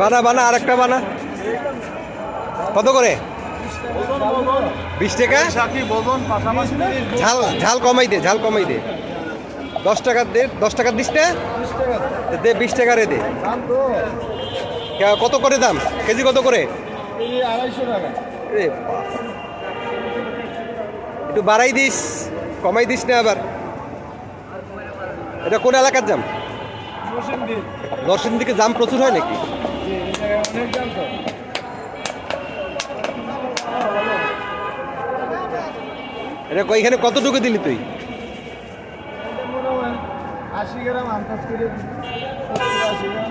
বানা বানা আরেকটা বানা কত করে? 20 টাকা। ঝাল ঝাল কমাই দে, ঝাল কমাই দে। 10 টাকা দে, 10 টাকা দিস না দে, 20 টাকা রে দে। কত করে দাম? কেজি কত করে? 250 টাকা। একটু বাড়াই দিস, কমাই দিস না আবার। এটা কোন এলাকার জাম? নরসিংদীকে জাম প্রচুর হয় নাকি? এটা এখানে কতটুকু দিলি তুই? 80 গ্রাম আন্দাজ করে 80 গ্রাম।